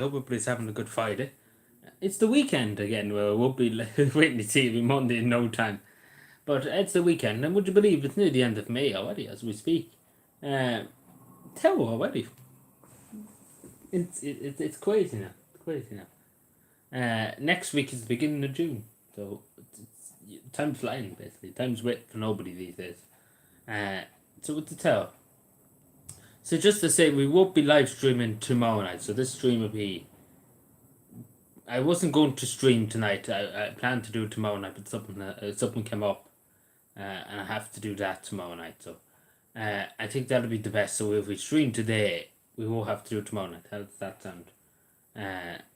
Hope everybody's having a good Friday. It's the weekend again, where we won't be waiting to see it Monday in no time. But it's the weekend, and would you believe it's near the end of May already as we speak? Uh, Tell already. It's crazy now. It's crazy now. Next week is the beginning of June, so time's flying basically. Time's waiting for nobody these days. So what to tell? So just to say, we won't be live streaming tomorrow night. So this stream will be. I wasn't going to stream tonight. I planned to do it tomorrow night, but something came up, and I have to do that tomorrow night. So, I think that'll be the best. So if we stream today, we will have to do it tomorrow night. How does that sound?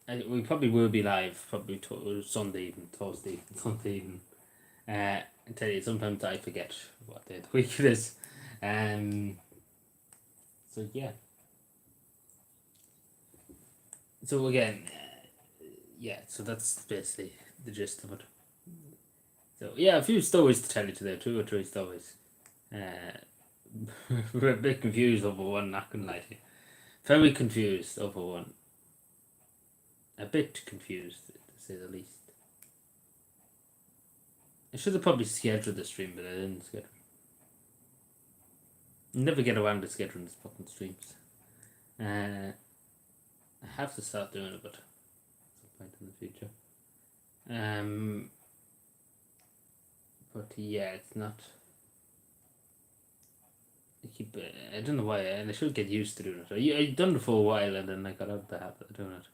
We probably will be live probably Sunday evening, Thursday evening, Sunday evening. I tell you, sometimes I forget what day of the week it is. So yeah. So again, yeah. So that's basically the gist of it. So yeah, a few stories to tell you today, 2 or 3 stories. We're a bit confused over one, not gonna lie to you. Very confused over one. A bit confused, to say the least. I should have probably scheduled the stream, but I didn't schedule. Never get around to scheduling these fucking streams. I have to start doing it, but at some point in the future. But yeah, it's not. I don't know why, and I should get used to doing it. I've done it for a while, and then I got out of the habit of doing it.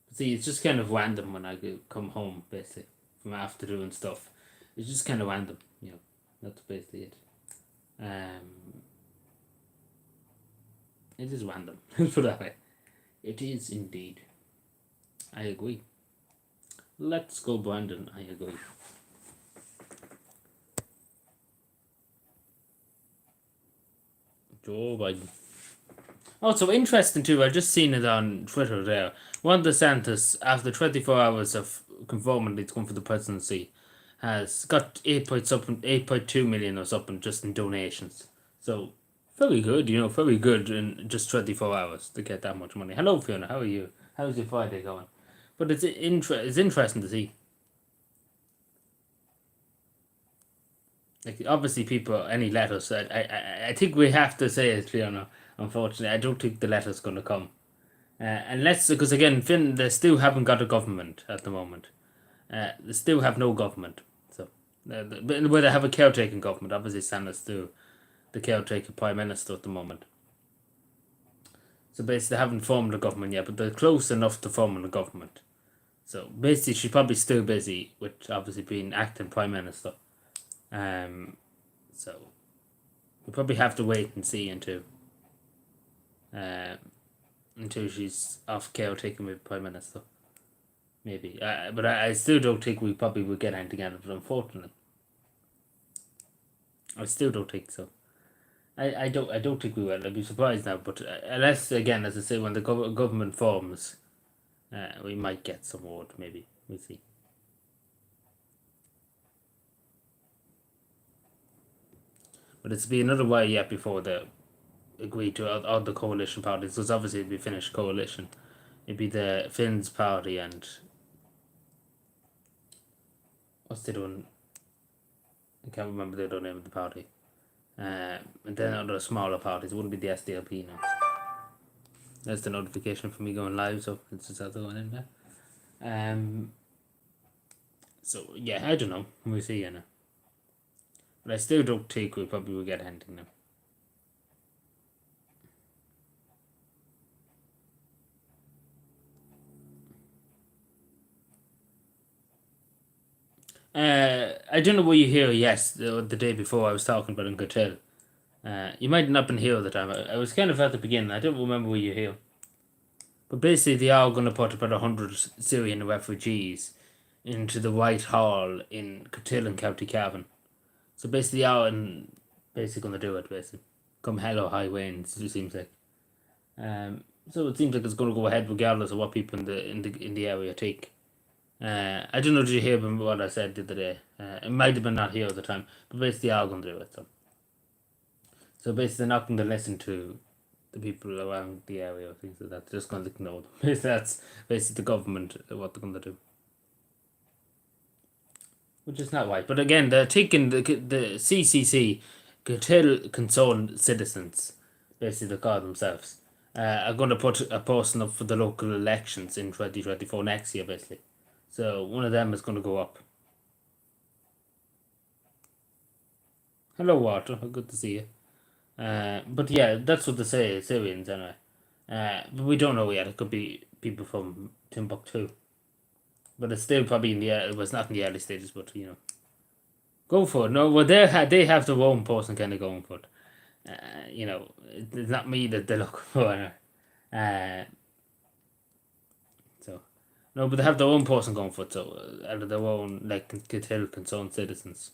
But see, it's just kind of random when I come home, basically, from after doing stuff. It's just kind of random, That's basically it. It is random. Let's put it that way. It is indeed. I agree. Let's go, Brandon. I agree. Joe Biden. Also interesting too, I just seen it on Twitter there. Ron DeSantis, after 24 hours of confirming he's going for the presidency, has got 8.2 million or something just in donations. So very good, very good in just 24 hours to get that much money. Hello Fiona, how are you? How's your Friday going? But it's interesting to see. Like obviously people any letters. I think we have to say it, Fiona. Unfortunately, I don't think the letter's going to come. Unless, because again, Finn, they still haven't got a government at the moment. They still have no government. So, where they have a caretaking government, obviously Santa's still the caretaker prime minister at the moment. So basically, they haven't formed a government yet, but they're close enough to forming a government. So basically, she's probably still busy with obviously being acting prime minister. So we probably have to wait and see until she's off caretaking with prime minister. Maybe, but I still don't think we probably will get anything out of it. Unfortunately, I still don't think so. I don't think we will. I'd be surprised now, but unless again, as I say, when the government forms, we might get some word. Maybe we'll see. But it's be another while yet before they agree to all the coalition parties. Because obviously it'd be Finnish coalition. It'd be the Finns party and what's the one? I can't remember the other name of the party. And then other smaller parties. It wouldn't be the SDLP now. That's the notification for me going live, so it's just going in there. So yeah, I don't know. We'll see, But I still don't think we probably will get anything now. I don't know what you hear. Yes, the day before I was talking about in Cavan. You might not have been here at the time. I was kind of at the beginning. I don't remember what you hear. But basically, they are going to put about 100 Syrian refugees into the White Hall in Cavan, County Cavan. So basically, they are basically going to do it. Basically, come hell or high winds, it seems like. So it seems like it's going to go ahead regardless of what people in the area take. I don't know, did you hear what I said the other day? It might have been not here at the time, but basically, they are going to do it. So basically, they're not going to listen to the people around the area or things like that. They're just going to ignore them. That's basically the government, what they're going to do. Which is not right. But again, they're taking the CCC, concerned citizens, basically they call themselves, are going to put a person up for the local elections in 2024 next year, basically. So one of them is going to go up. Hello, Walter. Good to see you. But yeah, that's what they say, Syrians anyway. But we don't know yet. It could be people from Timbuktu. But it's still probably it was not in the early stages, but go for it. No, well, they have their own person kind of going for it. It's not me that they're looking for. So, no, but they have their own person going for it. So, out of their own, like, concerned citizens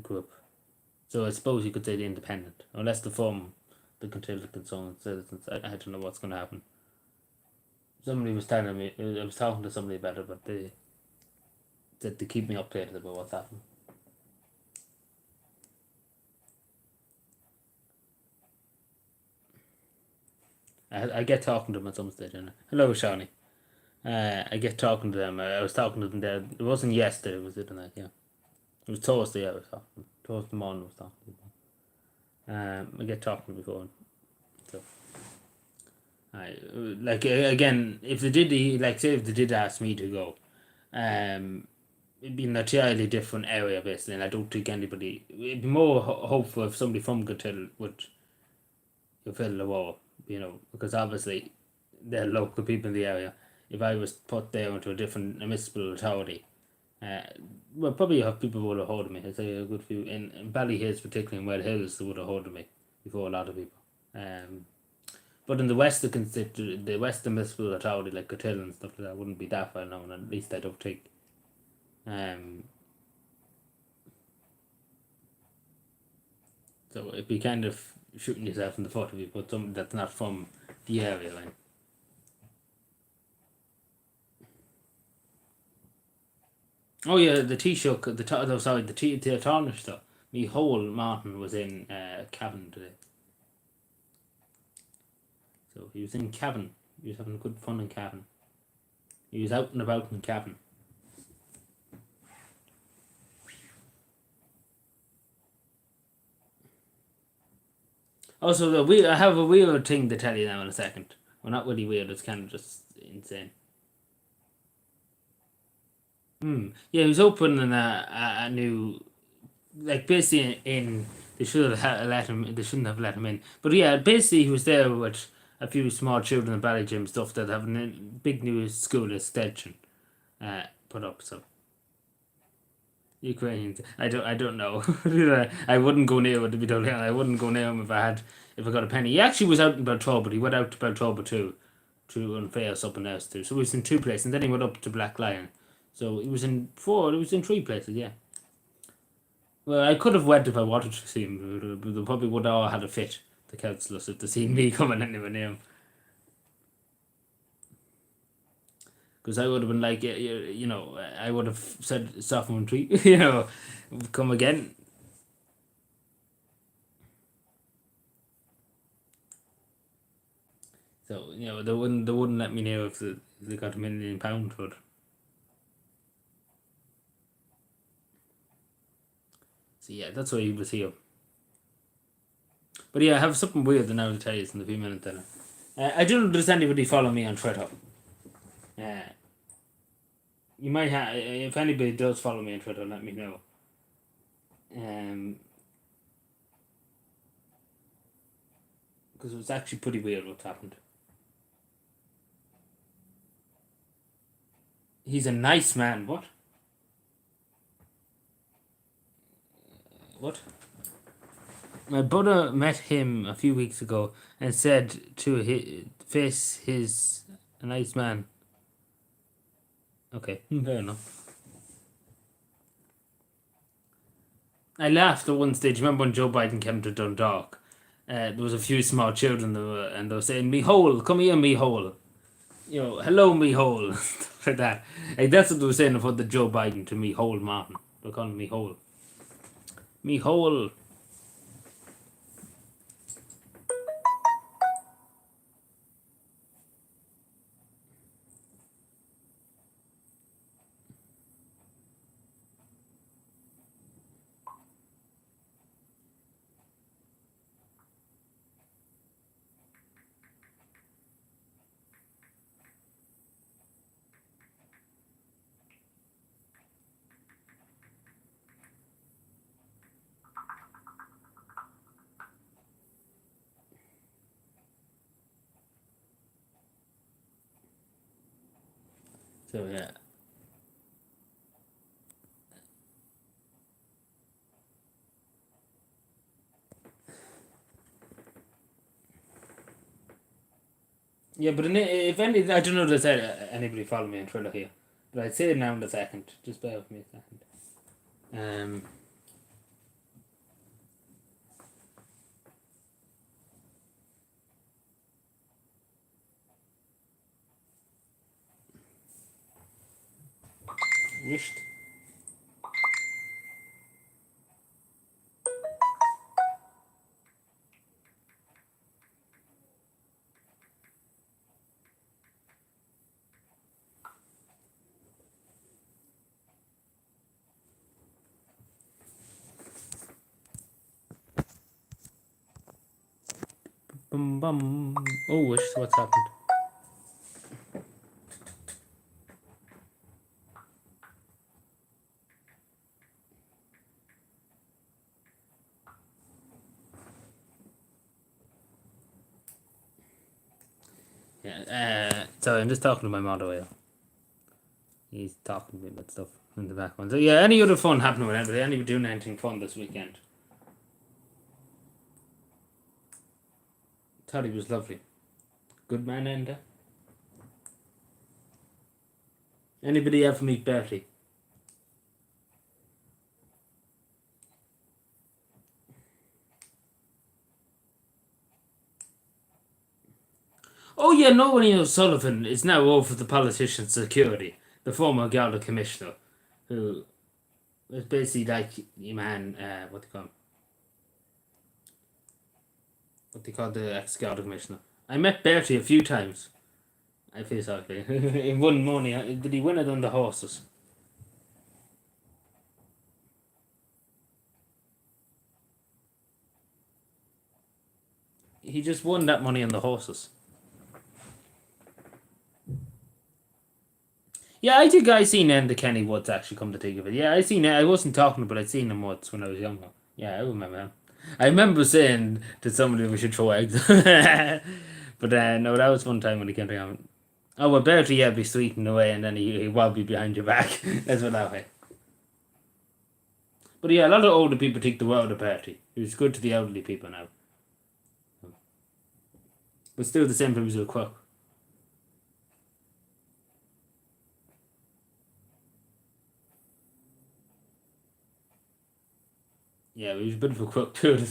group. So, I suppose you could say the independent, unless they form the concerned citizens. I don't know what's going to happen. Somebody was telling me, I was talking to somebody about it, but they said to keep me updated about what's happening. I get talking to them at some stage. Hello, Shawnee. I get talking to them. I was talking to them there. It wasn't yesterday, was it tonight? Yeah. It was Thursday I was talking. Thursday morning I was talking to them. I get talking before. So, again, if they did, say if they did ask me to go, it'd be an entirely different area, basically, and I don't think anybody, it'd be more hopeful if somebody from Gatil would fill the role, because obviously they're local people in the area. If I was put there into a different municipal authority, well, probably have people would have heard of me. I'd say a good few in Ballyhills, particularly in Weld Hills, they would have heard of me before a lot of people. But in the Western municipal authority, like Gatil and stuff like that, wouldn't be that well known. At least I don't think. So it'd be kind of shooting yourself in the foot if you put something that's not from the area line. Oh yeah, the Taoiseach, the Taoiseach, me whole Martin was in Cavan today. So he was in Cavan. He was having good fun in Cavan. He was out and about in Cavan. Also, I have a weird thing to tell you now in a second. Well, not really weird. It's kind of just insane. Yeah, he was opening a new, like, basically they should have let him. They shouldn't have let him in. But yeah, basically he was there with a few small children and ballet gym stuff that have a big new school extension put up. So Ukrainians, I don't know. I wouldn't go near it, to be totally honest. I wouldn't go near him if I got a penny. He actually was out in Beltrova, but he went out to Beltrova too, to Unfair something else too. So he was in two places, and then he went up to Black Lion. So he was in three places, yeah. Well, I could have went if I wanted to see him, but they probably would have all had a fit, the councillors, if they seen me coming anywhere near him. Because I would have been like, I would have said, sophomore tree, come again. So, they wouldn't let me know if they got £1 million for it. So yeah, that's why he was here. But yeah, I have something weird that I'll tell you in a few minutes then. I don't know, does anybody follow me on Twitter? You might have, if anybody does follow me on Twitter, let me know. Because it was actually pretty weird what happened. He's a nice man, what? What? My brother met him a few weeks ago and said to his face, he's a nice man. Okay, fair enough. I laughed at one stage. Remember when Joe Biden came to Dundalk? There was a few small children and they were saying, "Me hole, come here, me hole." Hello, me hole, like that. Like that's what they were saying about the Joe Biden to me hole Martin. They're calling me hole. Me hole. So yeah. Yeah, but if any, I don't know if there's anybody follow me on Twitter here, but I'd say it now in a second. Just bear with me a second. Wished. Bum bum. Oh, wish. What's happened? Yeah. Sorry, I'm just talking to my model here. He's talking to me about stuff in the background. So yeah, any other fun happening with anybody? Anybody doing anything fun this weekend? Thought he was lovely. Good man, Enda. Anybody ever meet Bertie? Oh yeah, Nobody O'Sullivan is now over the politician's security. The former Garda commissioner, who was basically like your man. What they call him? What they call the ex Garda commissioner. I met Bertie a few times. I feel sorry for him. He won money. Did he win it on the horses? He just won that money on the horses. Yeah, I think I seen Enda Kenny Woods actually come to think of it. Yeah, I seen it. I wasn't talking, but I seen him once when I was younger. Yeah, I remember him. I remember saying to somebody we should throw eggs. But no, that was one time when he came down. Oh, well, Bertie, yeah, be sweeting away and then he would be behind your back. That's what that way. But yeah, a lot of older people think the world of Bertie. He was good to the elderly people now. But still the same thing as a quirk. Yeah, he was a bit of a crook too. The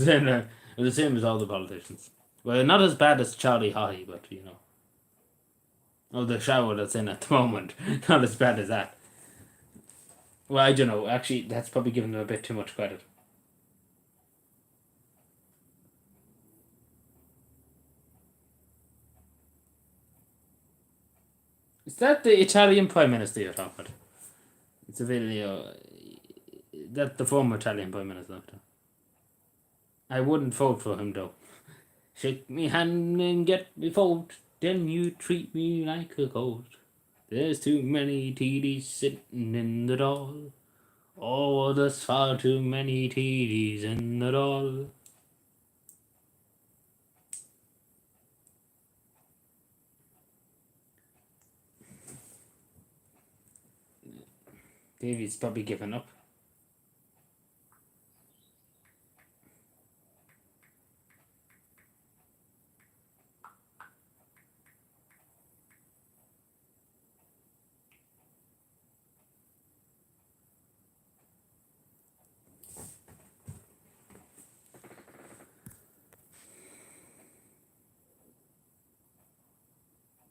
same as all the politicians. Well, not as bad as Charlie Haughey, but you know. Oh, the shower that's in at the moment. Not as bad as that. Well, I don't know. Actually, that's probably giving him a bit too much credit. Is that the Italian Prime Minister you're talking about? It's a video. That the former Italian Prime Minister. I wouldn't vote for him though. Shake me hand and get me vote, then you treat me like a goat. There's too many TDs sitting in the doll. Oh, there's far too many TDs in the doll. Davey's probably given up.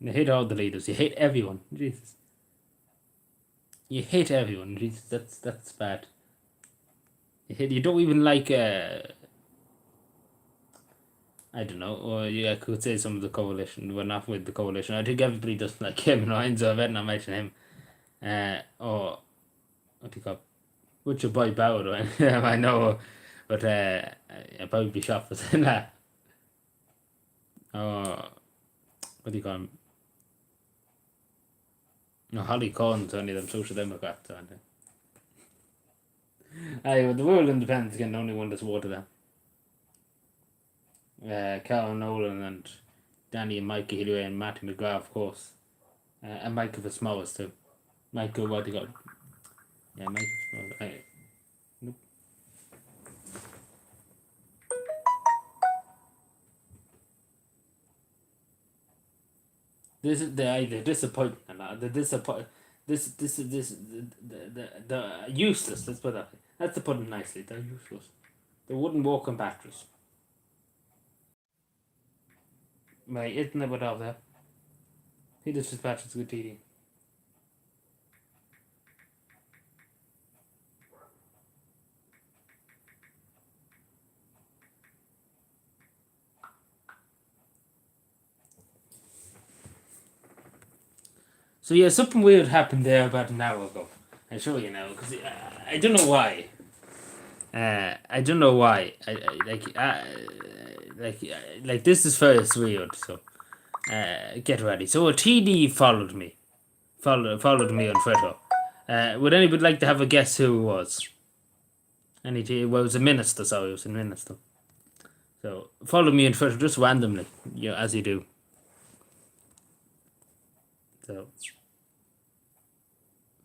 You hate all the leaders. You hate everyone. Jesus. You hate everyone. Jesus, that's bad. You don't even like I don't know, or I could say some of the coalition. We're not with the coalition. I think everybody doesn't like him, so I better not mention him. Or what do you call Butcher Boy Bauer, I know, but I'd probably be shocked for saying that. Or what do you call him? No, Holly Corn's only them social democrats, aren't they? Aye, well, the World Independence can only one that's water them. Carol Nolan and Danny and Mikey Hillier and Matty McGrath, of course. And Michael Fitzmaurice too. Michael, what do you got? Yeah, Michael. Nope. This is the disappointment. The disappoint. This the useless. Let's put that. That's to put it nicely. They're useless. They wouldn't walk on batteries. Right, isn't it without that? He just dispatches good TD. So yeah, something weird happened there about an hour ago. I'll show you now because I don't know why. I don't know why. Like this is first weird. So get ready. So a TD followed me, followed me on Twitter. Would anybody like to have a guess who it was? Any TD? Well, it was a minister. Sorry, it was a minister. So follow me on Twitter just randomly, as you do.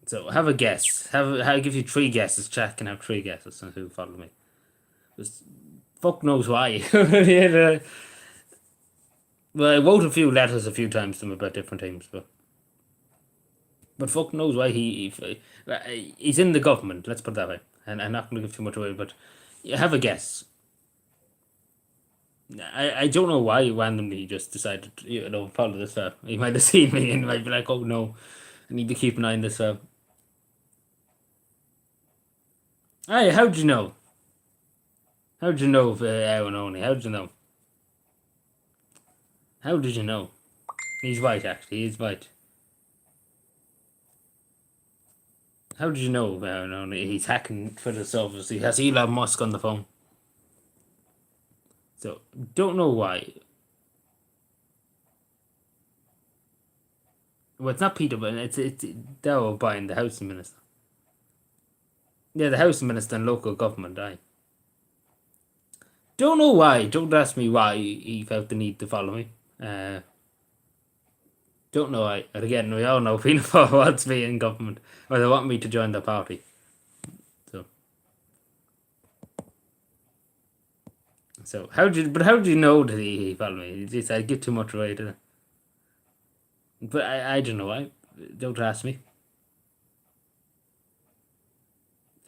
So have a guess. I'll give you 3 guesses. Chat can have 3 guesses on who followed me. Just, fuck knows why. Yeah, well, I wrote a few letters a few times to him about different things, but fuck knows why he's in the government. Let's put it that way. And I'm not going to give too much away, but have a guess. I don't know why randomly he just decided to follow this fella. He might have seen me and might be like, oh no, I need to keep an eye on this fella. Hey, how'd you know? How'd you know Aaron only? How'd you know? How did you know? He's white, actually. He's white. How did you know Aaron only? He's hacking Twitter servers. He has Elon Musk on the phone. So, don't know why. Well, it's not Peter, but it's Darryl O'Brien, the housing minister. Yeah, the housing minister and local government, aye. Don't know why. Don't ask me why he felt the need to follow me. Don't know why. But again, we all know Fianna Fáil wants me in government, or they want me to join the party. So how do you know that he followed me? I give too much away, did I? But I don't know. Don't ask me.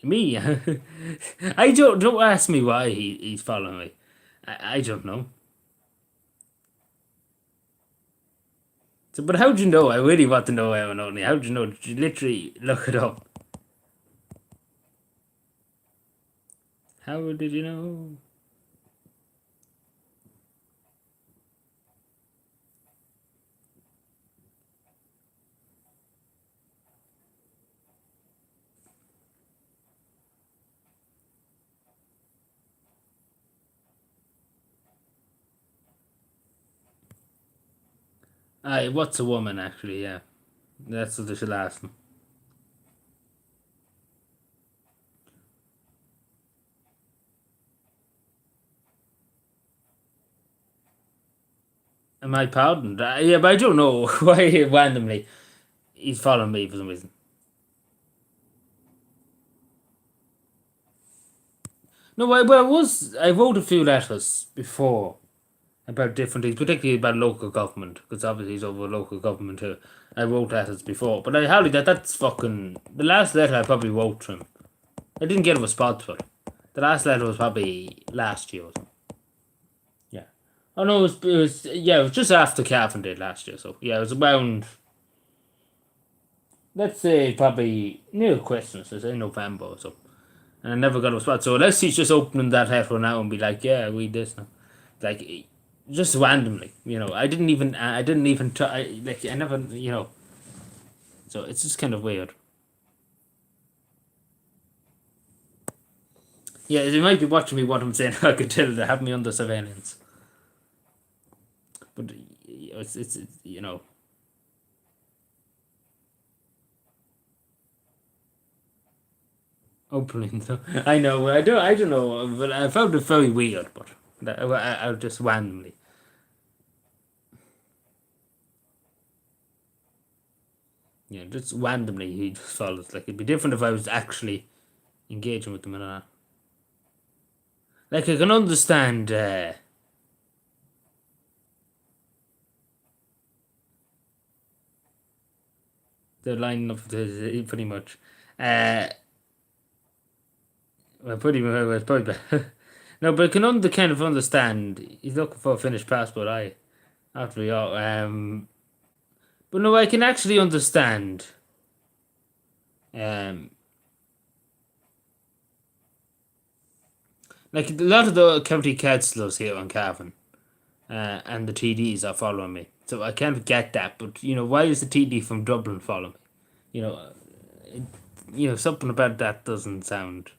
Me? I don't ask me why he's following me. I don't know. So, but how'd you know? I really want to know, Evan only. How'd you know? Did you literally look it up? How did you know? Aye, what's a woman actually? Yeah, that's what they should ask them. Am I pardoned? Yeah, but I don't know why randomly he's following me for some reason. No, I wrote a few letters before about different things, particularly about local government, because obviously he's over local government too. I wrote letters before, but that's fucking the last letter I probably wrote to him. I didn't get a response for it. The last letter was probably last year. Yeah. Oh no, it was just after Cavan did last year. So yeah, it was around. Let's say probably near Christmas, let's say November or so. And I never got a response. So unless he's just opening that letter now and be like, yeah, read this now, like just randomly, I didn't even try. Like I never, So it's just kind of weird. Yeah, they might be watching me what I'm saying. I could tell they have me under surveillance. But it's opening. So I know. I don't know. But I found it very weird. But I just randomly. You know, just randomly he just follows. Like, it'd be different if I was actually engaging with them and all. Like, I can understand the line of the pretty much. Well, pretty much, well, probably no, but I can kind of understand. He's looking for a finished passport. After all, but no, I can actually understand. Um, like a lot of the county councillors here on Cavan, and the TDs are following me, so I can't get that. But you know, why is the TD from Dublin following me? You know, it, something about that doesn't sound.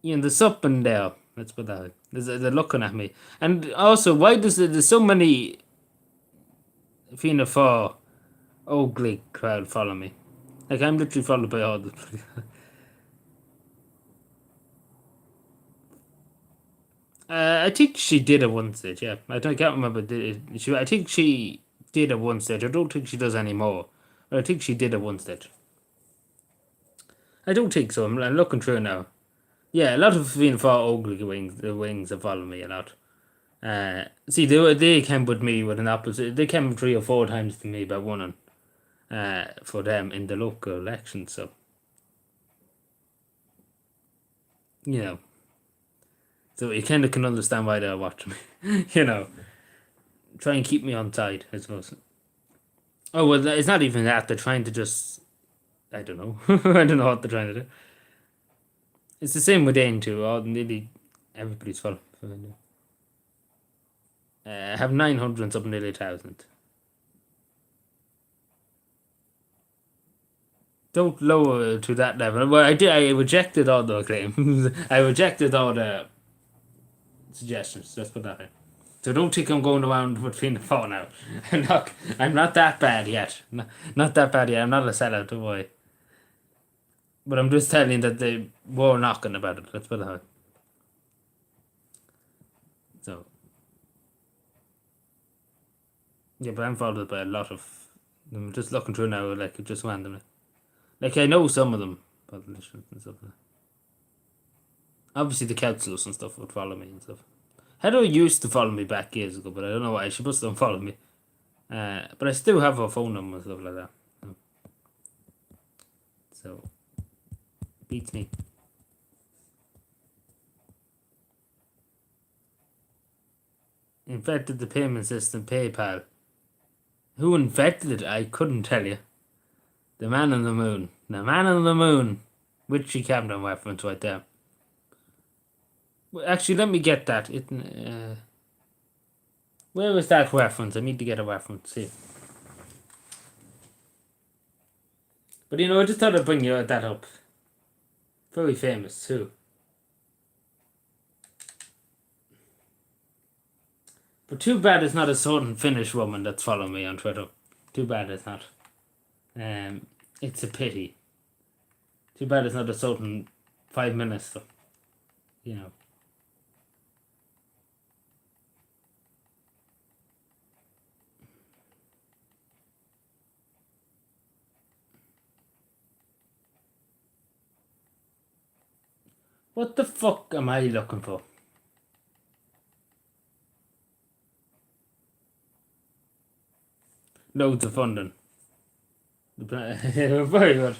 You know, there's something there. Let's put that. They're looking at me, and also, why does there's so many Fianna Fáil ugly crowd follow me? Like, I'm literally followed by all the. I think she did at one stage. Yeah, I can't remember. I think she did at one stage. I don't think she does anymore. But I think she did at one stage. I don't think so. I'm looking through now. Yeah, a lot of Fianna Fáil ugly wings. The wings have followed me a lot. See, they came with me with an opposite. They came 3 or 4 times to me by winning. For them in the local election. So, you know, so you kind of can understand why they're watching me. You know, try and keep me on side, I suppose. Oh well, it's not even that. They're trying to just. I don't know. I don't know what they're trying to do. It's the same with Dane too. All nearly everybody's full. I have 900 and something, nearly 1,000. Don't lower to that level. Well, I did. I rejected all the claims. I rejected all the suggestions. Let's put that in. So don't think I'm going around with Fianna Fáil now. I'm not that bad yet. Not that bad yet. I'm not a sellout, don't worry. But I'm just telling you that they were knocking about it. Let's put it out. So, yeah, but I'm followed by a lot of. I'm just looking through now, like, just randomly. Like, I know some of them, politicians and stuff. Obviously, the councillors and stuff would follow me and stuff. Heather used to follow me back years ago, but I don't know why. She must have followed me. But I still have her phone number and stuff like that. So, beats me. Invented the payment system, PayPal. Who invented it? I couldn't tell you. The man on the moon. The man on the moon. Richie Cameron reference right there. Well, actually, let me get that. Where was that reference? I need to get a reference. See. But you know, I just thought I'd bring you that up. Very famous too. But too bad it's not a certain Finnish woman that's following me on Twitter. Too bad it's not. It's a pity. Too bad it's not a certain 5 minutes though. You know. What the fuck am I looking for? Loads of funding. Very good.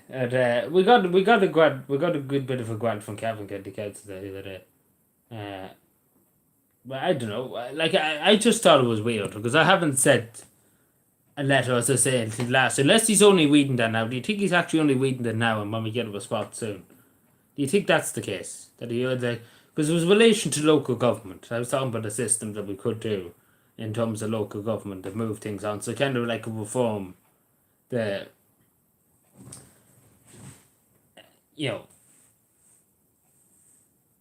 And we got a good bit of a grant from Cavan County Council the other day. But I don't know. Like, I just thought it was weird because I haven't sent a letter, as I say, until last. Unless he's only reading that now. Do you think he's actually only reading that now and when we get a response soon? Do you think that's the case? That he because it was relation to local government. I was talking about the system that we could do in terms of local government to move things on. So kind of like a reform the you know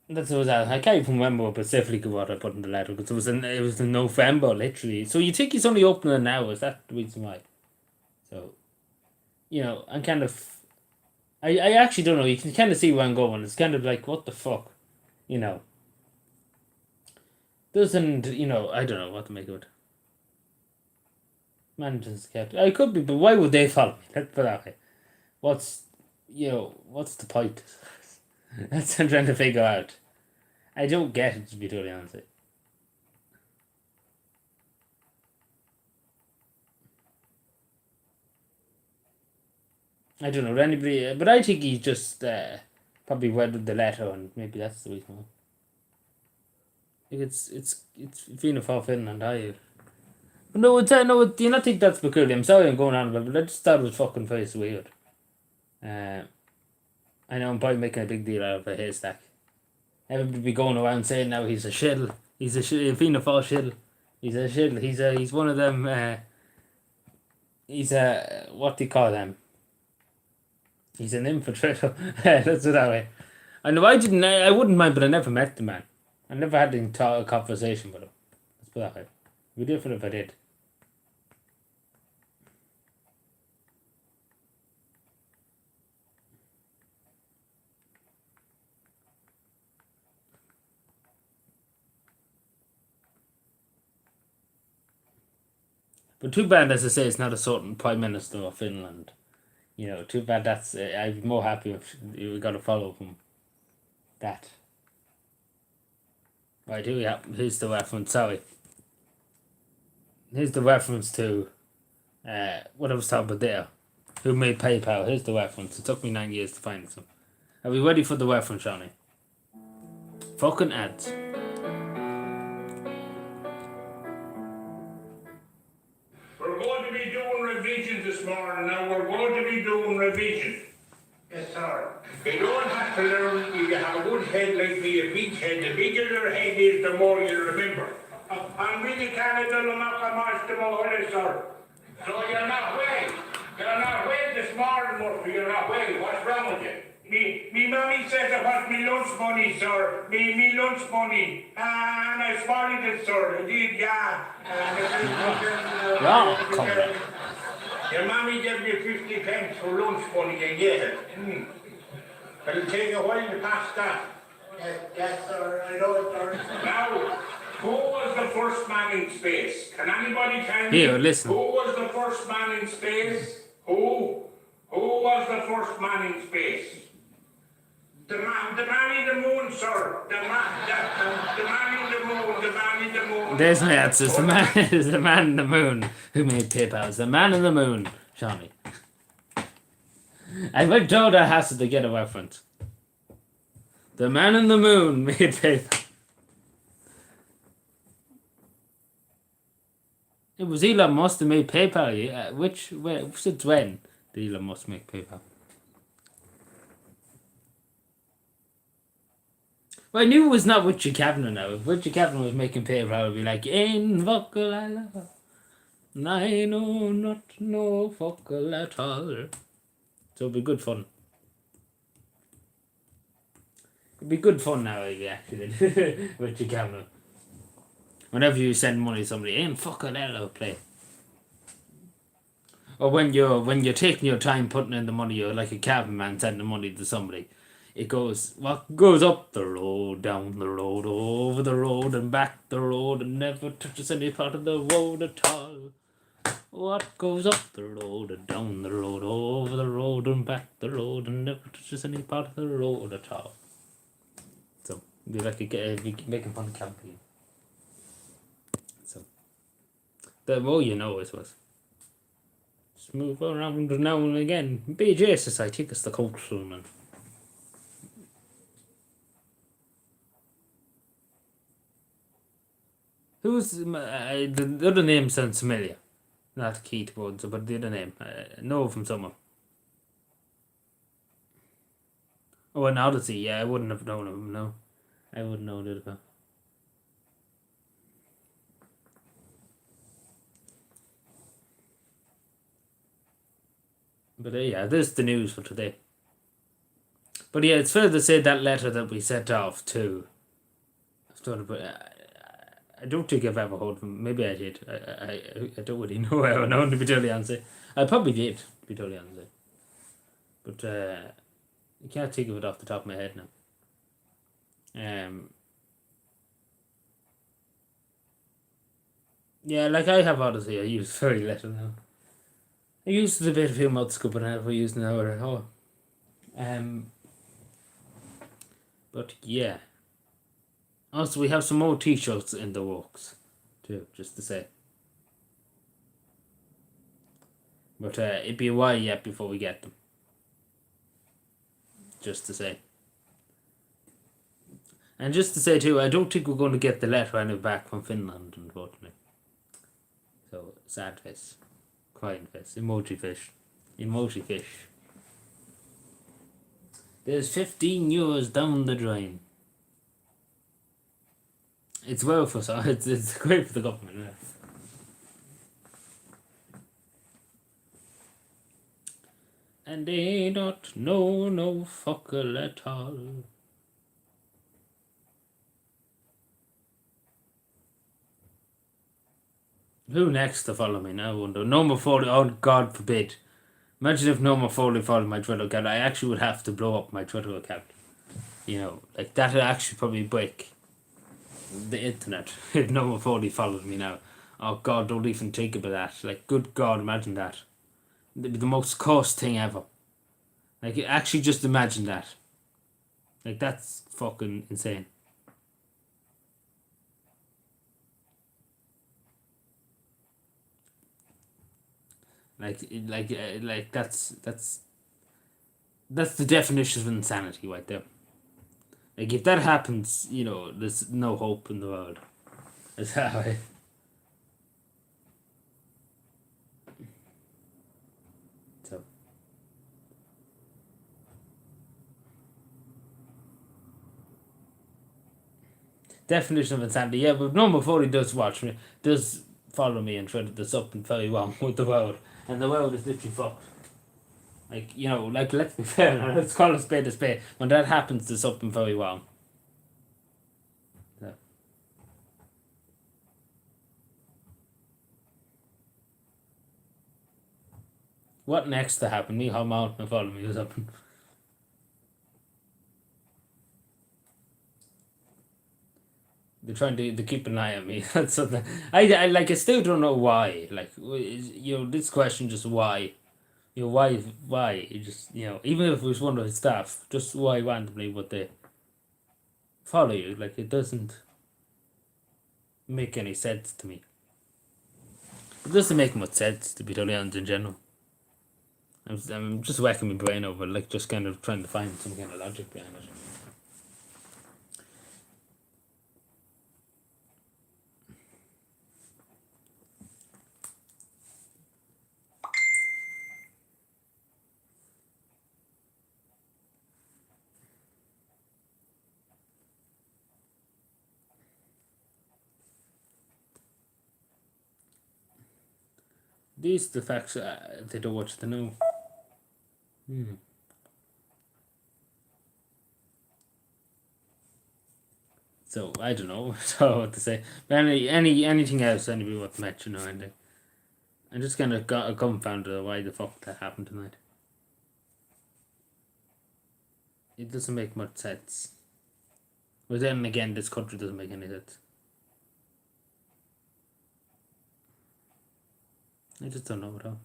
that's what I can't even remember specifically what I put in the letter because it was in November literally. So you think he's only opening it now? Is that the reason why? So I'm kind of I actually don't know. You can kind of see where I'm going. It's kind of like what the fuck, you know. Doesn't I don't know what to make of it. Manager's captain. I could be, but why would they follow me? Let's put it that way. What's the point? That's what I'm trying to figure out. I don't get it, to be totally honest. I don't know anybody, but I think he just probably read the letter, and maybe that's the reason why. Like it's Fianna Fáil Finland. But no, do you not think that's peculiar? I'm sorry I'm going on about it, but I just thought it was fucking very weird. I know I'm probably making a big deal out of a haystack. Everybody be going around saying now he's a shill. He's a Fianna Fáil shill. He's a shill. He's one of them. He's a what do you call them? He's an infiltrator. Let's do it that way. I know I wouldn't mind, but I never met the man. I never had a conversation with him. Let's put it that way. It'd be different if I did. But too bad, as I say, it's not a certain Prime Minister of Finland. Too bad that's... I'd be more happy if we got to follow from that. Right, here we have... Here's the reference, sorry. Here's the reference to what I was talking about there. Who made PayPal? Here's the reference. It took me 9 years to find it. So. Are we ready for the reference, Johnny? Fucking ads. We're going to be doing revision this morning. Now we're going to be doing revision. Yes, sir. You don't have to learn. You have a good head like me, a big head. The bigger your head is, the more you remember. I'm really Canada, sir. So you're not well. You're not well this morning, Murphy. You're not well. What's wrong with you? Me mommy says it was me lunch money, sir. Me lunch money. And I swallowed it, sir. I did, yeah. Come on. Your mommy gave me 50 pence for lunch money, and yeah. It'll take a while to pass that. Yes, sir. I know it, sir. Now, who was the first man in space? Can anybody tell me? Here, listen. Who was the first man in space? Who? Who was the first man in space? The man in the moon, sir. The man in the moon. The man in the moon. There's my answer. It's the man in the moon who made PayPal. It's the man in the moon, Johnny. I went told I has to get a reference. The man in the moon made PayPal. It was Elon Musk that made PayPal. Yeah. Since when did Elon Musk make PayPal? Well, I knew it was not Richard Cavan now. If Richard Cavan was making PayPal, I would be like, in vocal I love. And I know not no vocal at all. So it'd be good fun. It'd be good fun now if you actually did. Richard Cavan. Whenever you send money to somebody, ain't fucking hell play. Or when you're taking your time putting in the money, you're like a cabin man sending money to somebody. It goes up the road, down the road, over the road and back the road, and never touches any part of the road at all. What goes up the road and down the road, over the road and back the road, and never touches any part of the road at all. So be like making fun of camping. So the more you know, I suppose. Just move around now and again. BJ says I think it's the cultural man. Who's the other name sounds familiar? Not Keith Woods, but the other name. I know from somewhere. Oh, an Odyssey. Yeah, I wouldn't have known him. No, I wouldn't know that about. But yeah, this is the news for today. But yeah, it's fair to say that letter that we sent off to. I don't think I've ever heard from him. Maybe I did. I don't really know. I don't know, to be totally honest. I probably did, to be totally honest. But I can't think of it off the top of my head now. Yeah, like I have Odyssey, I use very little now. I used it a bit a few months ago, but I never used it now at all. But yeah. Also, we have some more t-shirts in the works, too, just to say. But it'd be a while yet before we get them. Just to say. And just to say, too, I don't think we're going to get the letter any back from Finland, unfortunately. So, sad face. Crying face. Emoji fish. Emoji fish. There's 15 euros down the drain. It's well for us. It's great for the government. Yeah. And they don't know no fucker at all. Who next to follow me now? I wonder. Norma Foley. Oh, God forbid. Imagine if Norma Foley followed my Twitter account. I actually would have to blow up my Twitter account. You know, like that would actually probably break the internet if Norma Foley followed me now. Oh God, don't even think about that. Like, good God, imagine that. It'd be the most cursed thing ever. Like, actually just imagine that. Like, that's fucking insane. Like that's the definition of insanity right there. Like, if that happens, you know, there's no hope in the world. That's how I... So. Definition of insanity, yeah, but no, before he does watch me, does follow me and try to do something very wrong with the world. And the world is literally fucked. Like, you know, like, let's be fair, let's call a spade a spade. When that happens, there's something very wrong. Yeah. What next to happen? Me, how mountain follow me or something. They're trying to keep an eye on me. That's something. I still don't know why. Like, you know, this question just why. You know, why? You just, you know, even if it was one of his staff, just why randomly would they follow you? Like, it doesn't make any sense to me. It doesn't make much sense, to be totally honest, in general. I'm just whacking my brain over, like, just kind of trying to find some kind of logic behind it. These the facts they don't watch the know. So I don't know what to say. But anything else anybody worth mentioning or anything. I just kind of got a confounded why the fuck that happened tonight. It doesn't make much sense. But then again, this country doesn't make any sense. I just don't know at all.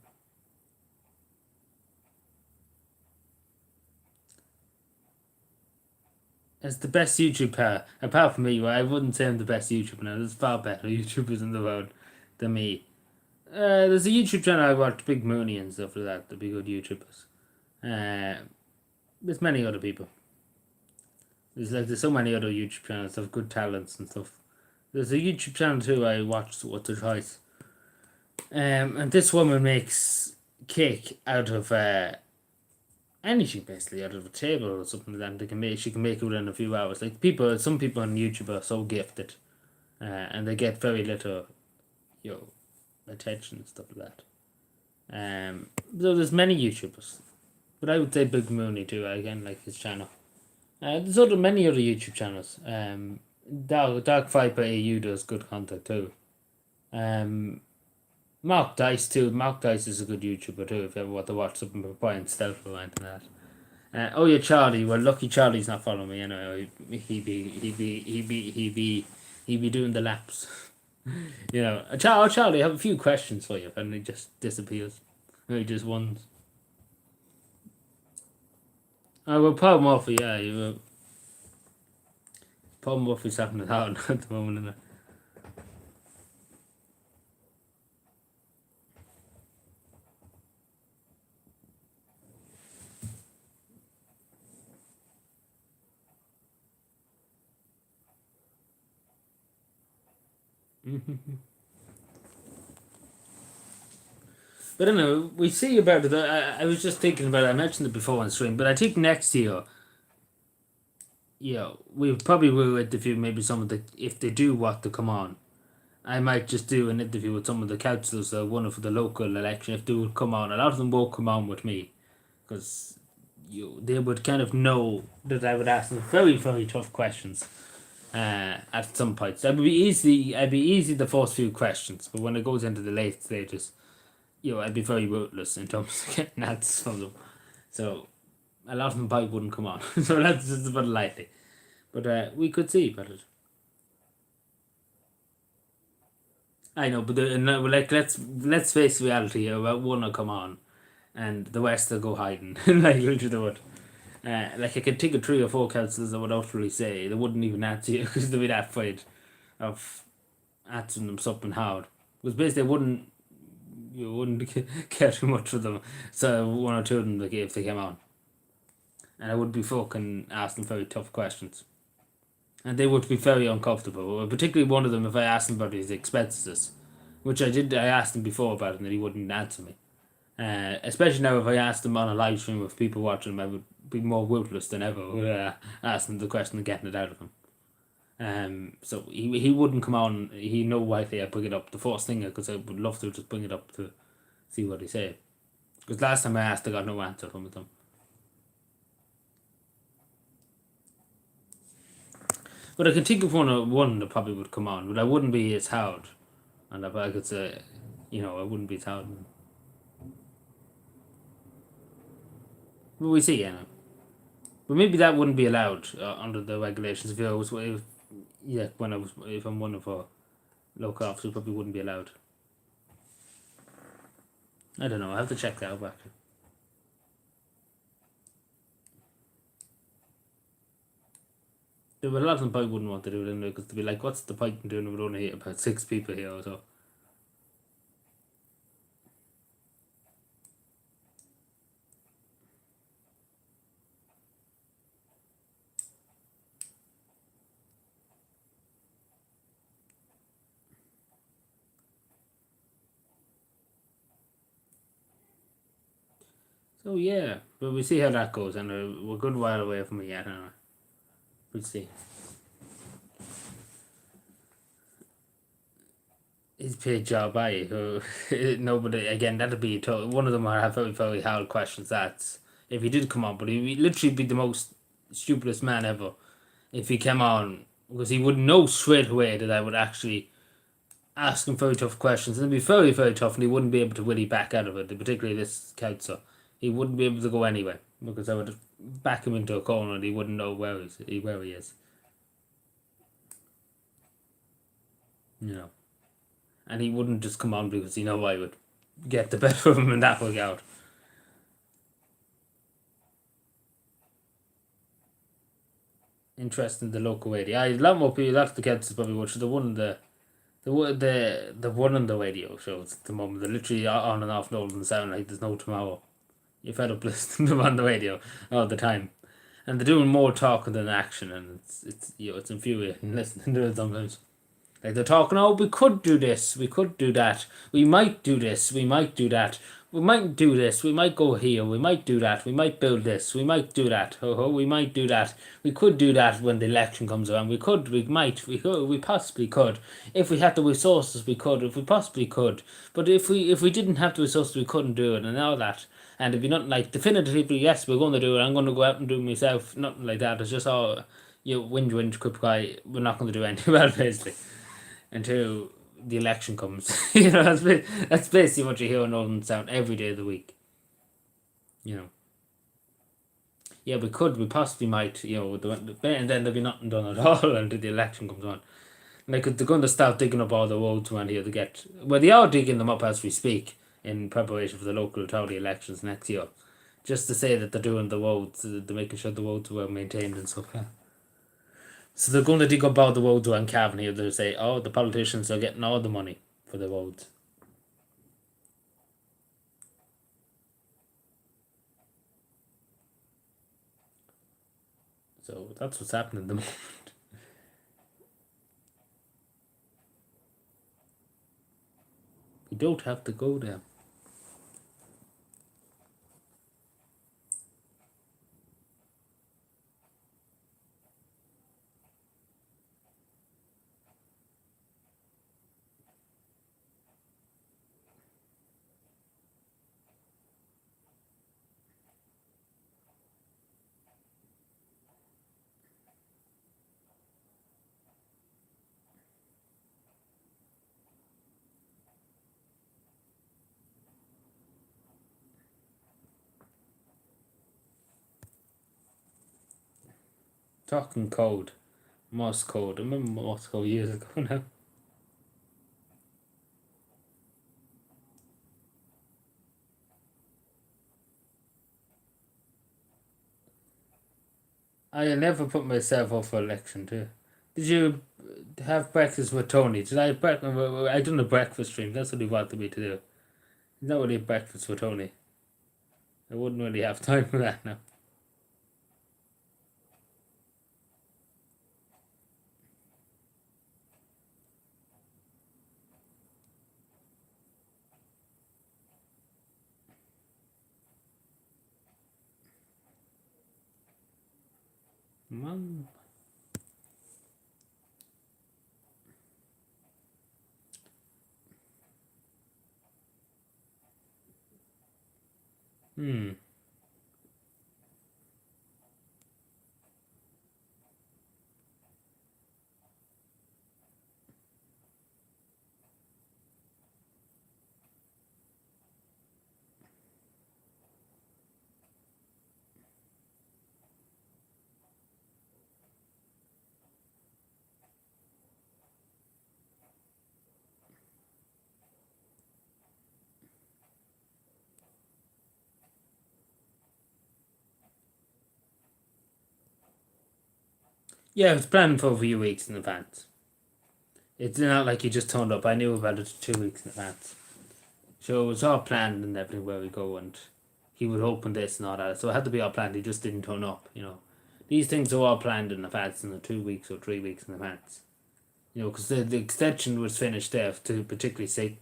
It's the best YouTuber, apart from me. Well, I wouldn't say I'm the best YouTuber now. There's far better YouTubers in the world than me. There's a YouTube channel I watch, Big Mooney and stuff like that. They'll be good YouTubers. There's many other people. There's so many other YouTube channels that have good talents and stuff. There's a YouTube channel too I watched, What's the Choice. And this woman makes cake out of anything basically, out of a table or something like that. She can make it within a few hours. Like some people on YouTube are so gifted, and they get very little, you know, attention and stuff like that. So there's many YouTubers, but I would say Big Mooney too. Again, like his channel. There's many other YouTube channels. Dark Viper AU does good content too. Mark Dice too. Mark Dice is a good YouTuber too. If you ever want to watch something by Brian Stealth or anything like that. Oh yeah, Charlie. Well, lucky Charlie's not following me anyway. He be doing the laps. You know, Charlie, I have a few questions for you, and he just disappears. Or he just wants. Oh, well, Paul Murphy, yeah, Paul Murphy's having it hard at the moment, isn't it? But anyway, we see about it. I was just thinking about it. I mentioned it before on stream, but I think next year, we probably will interview maybe some of the, if they do want to come on. I might just do an interview with some of the councillors that won it for the local election. If they would come on, a lot of them won't come on with me, because they would kind of know that I would ask them very, very tough questions. At some points, I'd be easy the first few questions, but when it goes into the late stages, I'd be very ruthless in terms of getting answers from them. So a lot of them probably wouldn't come on. So that's just a bit likely. But we could see about it. I know, but like let's face reality here. About one will come on, and the rest will go hiding. Like literally they would. Like I could think of 3 or 4 councillors that would utterly say they wouldn't even answer you because they'd be that afraid of answering them something hard. Because basically you wouldn't care too much for them. So 1 or 2 of them, like, if they came on, and I would be fucking asking very tough questions, and they would be very uncomfortable. Particularly one of them, if I asked him about his expenses, which I did. I asked him before about it, and he wouldn't answer me. Especially now, if I asked him on a live stream with people watching him, I would be more ruthless than ever asking the question and getting it out of him. So he wouldn't come on. He know why I bring it up the first thing, because I would love to just bring it up to see what he said. Because last time I asked, I got no answer from him. But I can think of one that probably would come on, but I wouldn't be as hard, and I could say, I wouldn't be as hard. But we see, But maybe that wouldn't be allowed under the regulations. If I'm one of our local officers, probably wouldn't be allowed. I don't know. I have to check that out back. Yeah, but a lot of them probably wouldn't want to do it anyway, because they'd be like, "What's the point in doing it? We only hit about 6 people here or so." So yeah, but we see how that goes, and we're a good while away from it yet. Anyway. We'll see. He's paid job by who nobody again. That'd be one of them. I have very, very hard questions. That's if he did come on, but he'd literally be the most stupidest man ever if he came on, because he would know straight away that I would actually ask him very tough questions, and it'd be very, very tough, and he wouldn't be able to really back out of it. Particularly this council, he wouldn't be able to go anywhere because I would back him into a corner, and he wouldn't know where he is. And he wouldn't just come on because I would get the better of him in that regard. Interesting, the local radio. A lot more people. That's the council probably watch the one in the one on the radio shows at the moment. They're literally on and off Nolan sound like there's no tomorrow. You're fed up listening to them on the radio all the time, and they're doing more talking than action, and it's infuriating listening to it sometimes. Like they're talking, oh, we could do this, we could do that, we might do this, we might do that, we might do this, we might go here, we might do that, we might build this, we might do that, we might do that, we could do that when the election comes around, we could, we might, we could, we possibly could, if we had the resources, we could, if we possibly could, but if we didn't have the resources, we couldn't do it, and all that. And if you're not like definitively, yes, we're going to do it, I'm going to go out and do it myself, nothing like that. It's just all whinge, quick cry. We're not going to do anything about it, basically, until the election comes. That's basically what you hear on Northern Sound every day of the week. Yeah, we could, we possibly might, and then there'll be nothing done at all until the election comes on. Like, they're going to start digging up all the roads around here to get. Well, they are digging them up as we speak in preparation for the local authority elections next year. Just to say that they're doing the roads, they're making sure the roads are well maintained and stuff. Yeah. So they're going to dig up all the roads around Cavan here. They'll say, oh, the politicians are getting all the money for the roads. So that's what's happening at the moment. You don't have to go there. Talking code. Morse code. I remember Morse code years ago now. I never put myself up for election too. Did you have breakfast with Tony? Did I have breakfast? I done a breakfast stream. That's what he wanted me to do. Not really breakfast with Tony. I wouldn't really have time for that now. Man. Hmm. Yeah, it was planned for a few weeks in advance. It's not like you just turned up. I knew about it 2 weeks in advance. So it was all planned and everything where we go, and he would open this and all that. So it had to be all planned. He just didn't turn up, you know. These things are all planned in advance in the 2 weeks or 3 weeks in advance. You know, because the extension was finished there to particularly St.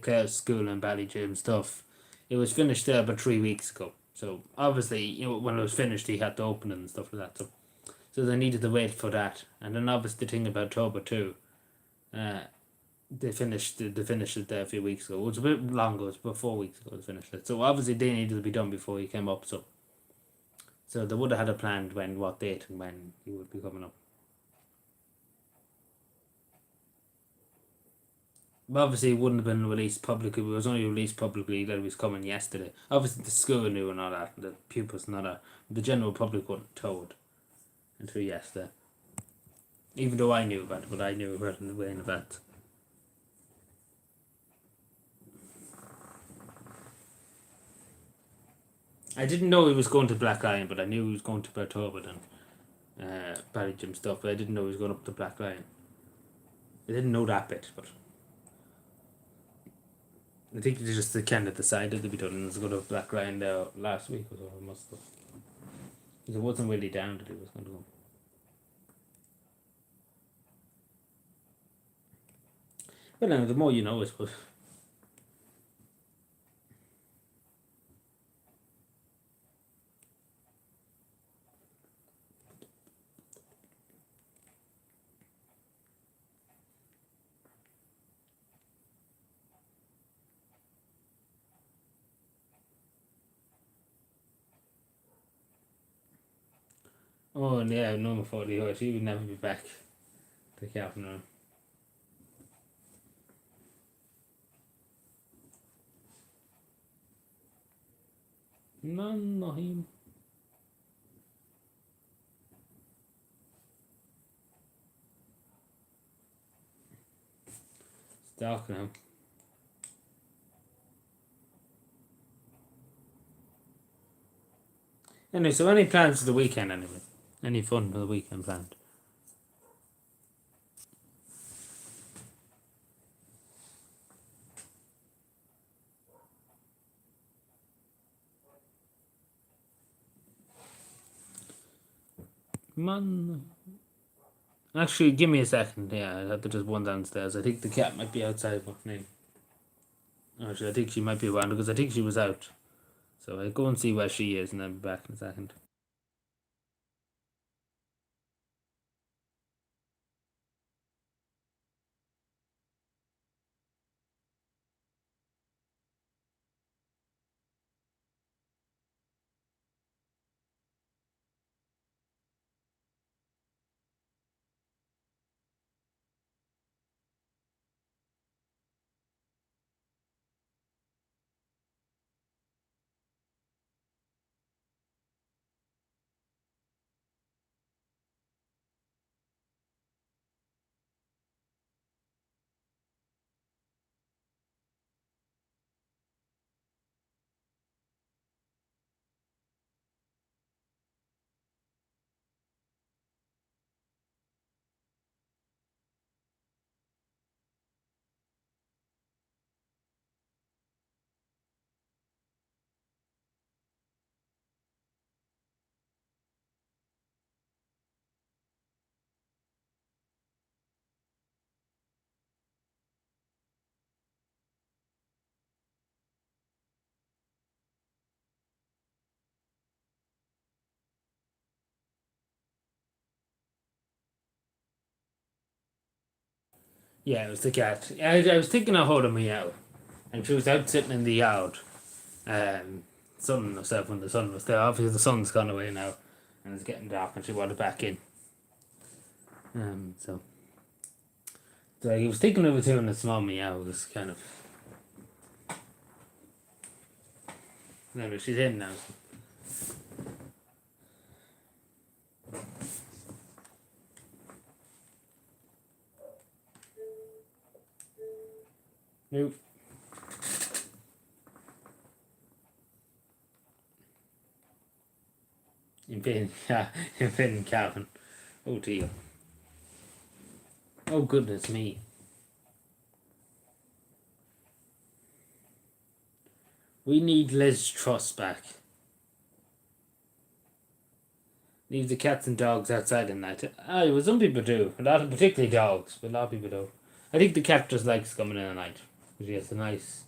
Clair's School and Ballygym stuff. It was finished there about 3 weeks ago. So obviously, you know, when it was finished, he had to open it and stuff like that. So they needed to wait for that. And then obviously the thing about October too, they finished it there a few weeks ago. It was a bit longer. It was about 4 weeks ago they finished it. So obviously they needed to be done before he came up. So they would have had a plan what date and when he would be coming up. But obviously it wouldn't have been released publicly. It was only released publicly that it was coming yesterday. Obviously the school knew and all that, the pupils and all that. The general public wasn't told until yesterday. Even though I knew about it, but I knew about it way in advance. I didn't know he was going to Black Lion, but I knew he was going to Bertorbit and Ballygym stuff, but I didn't know he was going up to Black Lion. I didn't know that bit, but I think they just kind of decided to be done and was going to Black Lion there last week or so. It must have. Because it wasn't really down that he was going to go. Well, now, the more you know, I suppose. Oh, and yeah, number 40 horse. He would never be back to Cavan Inn. No, him. dark now. Anyway, so any plans for the weekend anyway? Any fun for the weekend planned? Man. Actually, give me a second. Yeah, I had to just one downstairs. I think the cat might be outside. What's name? Actually, I think she might be around because I think she was out. So I'll go and see where she is and then be back in a second. Yeah, it was the cat. I was thinking of holding me out, and she was out sitting in the yard, sunning herself when the sun was there. Obviously, the sun's gone away now, and it's getting dark, and she wanted back in. So I was thinking of doing a small meow. It was kind of. Anyway, she's in now. Nope. In pain, yeah, in pain, Cavan. Oh dear. Oh goodness me. We need Liz Truss back. Leave the cats and dogs outside at night. Well, some people do. A lot of, particularly dogs, but a lot of people do. I think the cat just likes coming in at night. She has a nice,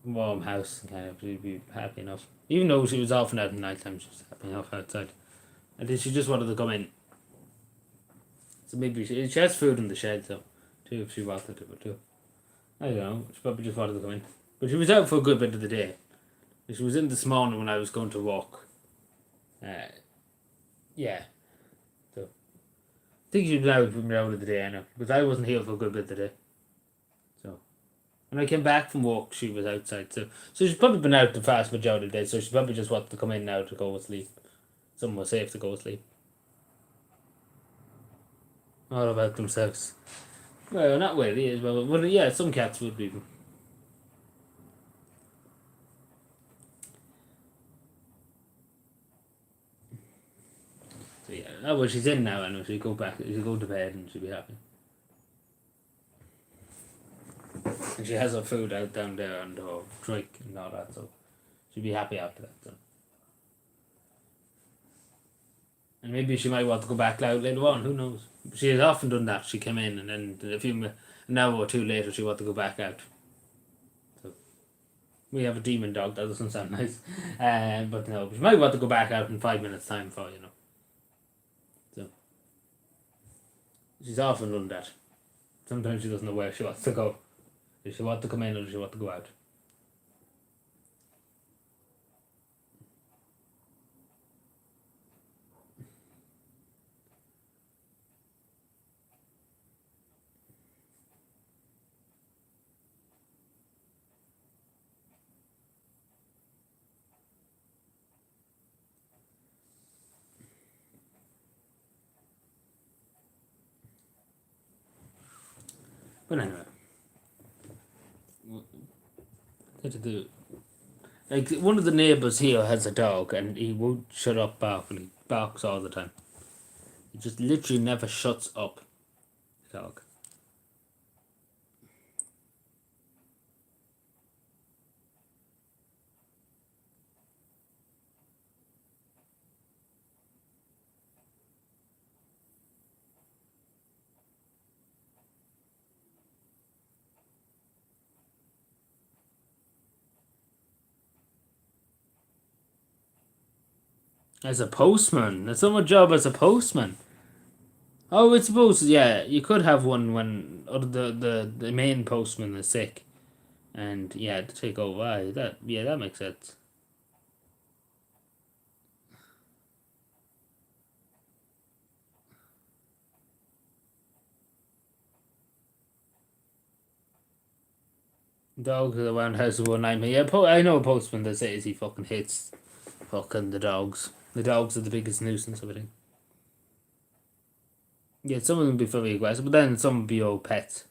warm house and kind of, she'd be happy enough. Even though she was often out at night time, she was happy enough outside. I think she just wanted to come in. So maybe she has food in the shed, so, too, if she wanted to, but too. I don't know, she probably just wanted to come in. But she was out for a good bit of the day. She was in this morning when I was going to walk. Yeah. So I think she'd allow me out of the day, I know, because I wasn't here for a good bit of the day. So when I came back from work, she was outside. So she's probably been out the vast majority of the day. So she probably just wanted to come in now to go to sleep. Somewhere safe to go to sleep. All about themselves. Well, not really as well. Well, yeah, some cats would be. So yeah, oh well, she's in now, and she'll go back. She'll go to bed, and she'll be happy. And she has her food out down there and her drink and all that, so she'll be happy after that. So. And maybe she might want to go back out later on. Who knows? She has often done that. She came in, and then an hour or two later, she wanted to go back out. So we have a demon dog. That doesn't sound nice, but no, she might want to go back out in 5 minutes' time for . So she's often done that. Sometimes she doesn't know where she wants to go. Does she want to come in or does she want to go out? But anyway, Like one of the neighbours here has a dog, and he won't shut up barking. He barks all the time. He just literally never shuts up. The dog. As a postman, there's not a job as a postman. Oh, it's supposed to, yeah, you could have one when the main postman is sick, and yeah, to take over. That makes sense. Dogs around house are one nightmare. Yeah, I know a postman that says he fucking hates fucking the dogs. The dogs are the biggest nuisance of everything. Yeah, some of them be very aggressive, but then some will be old pets.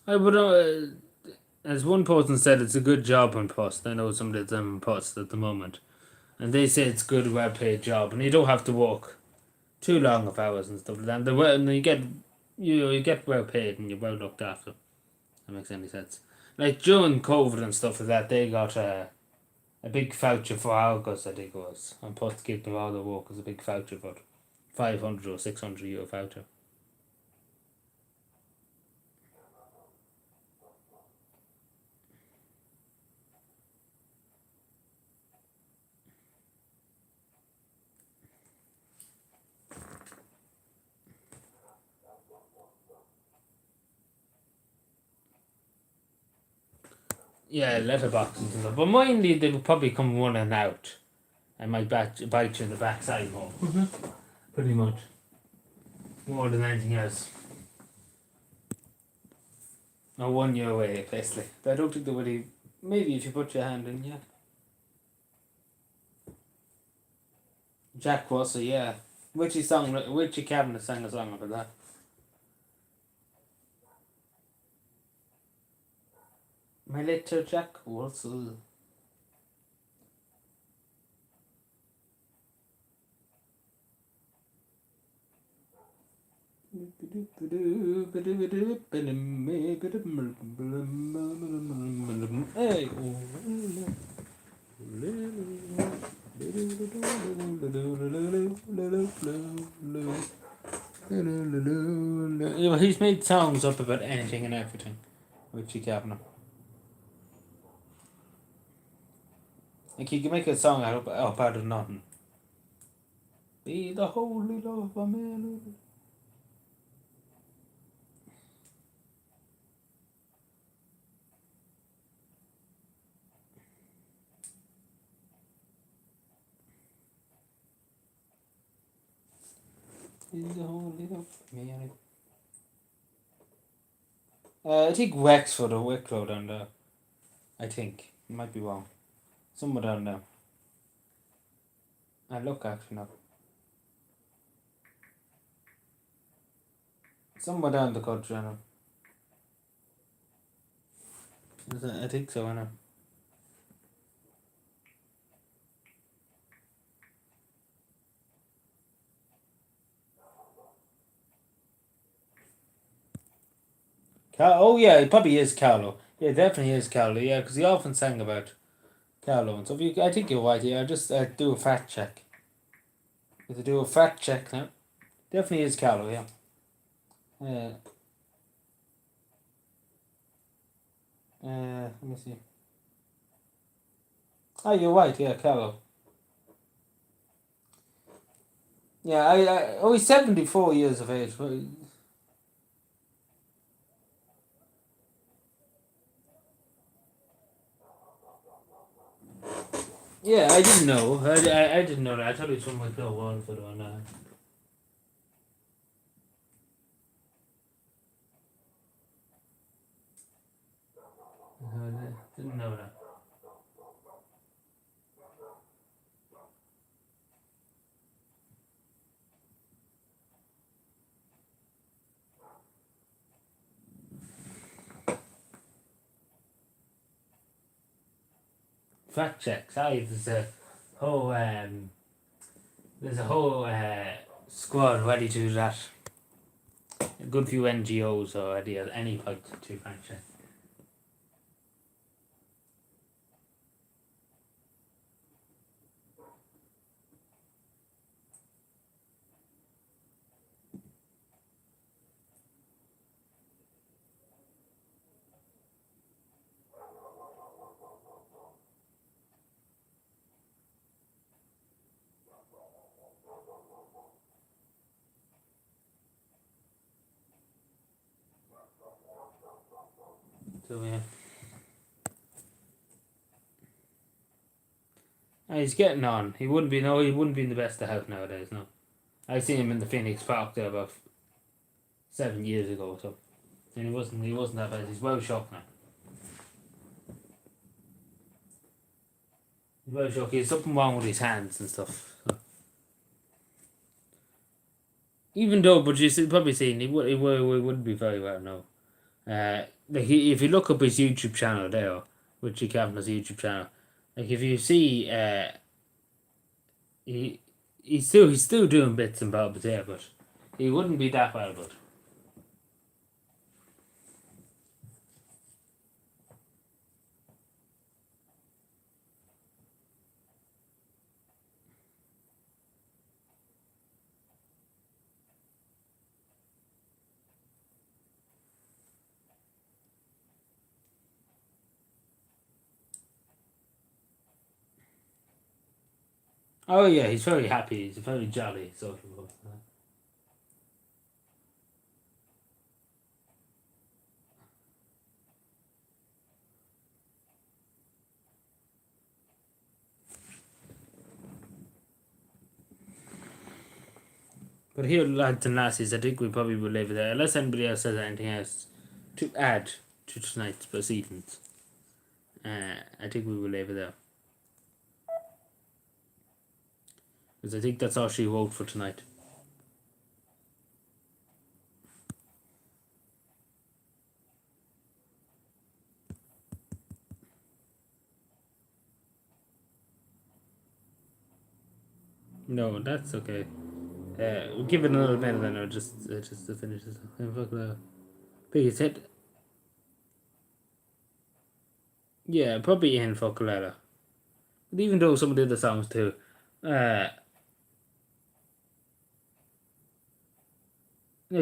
I would. As one person said, it's a good job on post. I know somebody that's on post at the moment, and they say it's a good, well-paid job, and you don't have to work too long of hours and stuff like that. And you get well paid and you're well looked after. That makes any sense. Like during COVID and stuff like that, they got a big voucher for August, I think it was. I'm supposed to give them all the workers a big voucher for 500 or 600 euro voucher. Yeah, letterboxes and stuff. But mine, they would probably come running out. I might bite you in the backside more. Pretty much. More than anything else. Or 1 year away, basically. But I don't think they would. Maybe if you put your hand in, yeah. Jack Russell, yeah. Richie Cavan sang a song about that. My little Jack Russell. Hey. Yeah, he's made songs up about anything and everything. Richie Cavan. Like he can make a song up out of nothing. Be the holy love of man. Be the holy love of man. I think Wexford or Wicklow down there. I think. Might be wrong. Somewhere down there. I look actually now. Somewhere down the country, I know. I think so, I know. Oh yeah, it probably is Carlo. Yeah, definitely is Carlo. Yeah, because he often sang about Carlo and stuff. I think you're right. Yeah, I just do a fact check. If I do a fact check now, definitely is Carlo. Yeah. Let me see. Oh, you're right. Yeah, Carlo. Yeah, he's 74 years of age. Yeah, I didn't know. I didn't know that. I thought he was from like the one for the one. I didn't know that. Fact checks. Whole there's a whole squad ready to do that. A good few NGOs already at any point to fact check. So yeah. He's getting on. He wouldn't be in the best of health nowadays, no. I seen him in the Phoenix Park there about 7 years ago, so and he wasn't that bad. He's well shocked now. He's well shocked. He has something wrong with his hands and stuff. So. Even though, but you've probably seen he wouldn't be very well now. If you look up his YouTube channel there, Richie Kavanagh's YouTube channel, like if you see, he he's still doing bits and bobs there, but he wouldn't be that well, but. Oh yeah, he's very happy. He's a very jolly social person. But here, lads and lassies, I think we probably will leave it there. Unless anybody else has anything else to add to tonight's proceedings. I think we will leave it there. Because I think that's all she wrote for tonight. No, that's okay. We'll give it another minute then, or just to finish this. Biggest hit. Yeah, probably in for Coletta. But even though some of the other songs too. Like,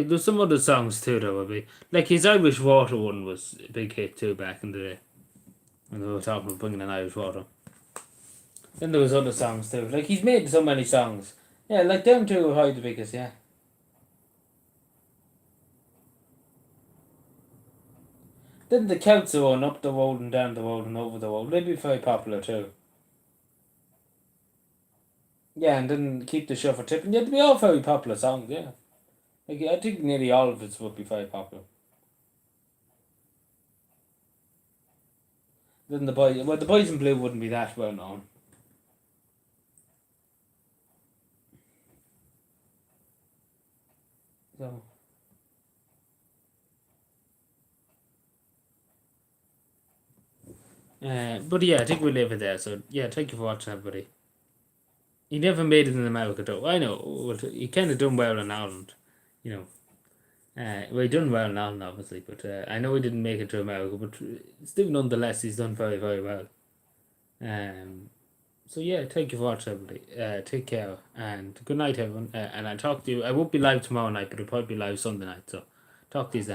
there's some other songs too that would be. Like his Irish Water one was a big hit too back in the day. When they were talking about bringing an Irish Water. Then there was other songs too. Like he's made so many songs. Yeah, like them two are probably the biggest, yeah. Then the Celts are on up the road and down the road and over the road. They'd be very popular too. Yeah, and then Keep the Chauffeur Tipping. Yeah, they'd be all very popular songs, yeah. Like I think nearly all of it would be very popular. Then the boys in blue wouldn't be that well known. So. But yeah, I think we'll leave it there. So yeah, thank you for watching, everybody. He never made it in America though. I know. Well, he kind of done well in Ireland, you know. Well, he done well in Ireland, obviously, but I know he didn't make it to America. But still, nonetheless, he's done very, very well. So yeah, thank you for watching, everybody. Take care and good night, everyone. And I'll talk to you. I won't be live tomorrow night, but I'll probably be live Sunday night. So talk to you then.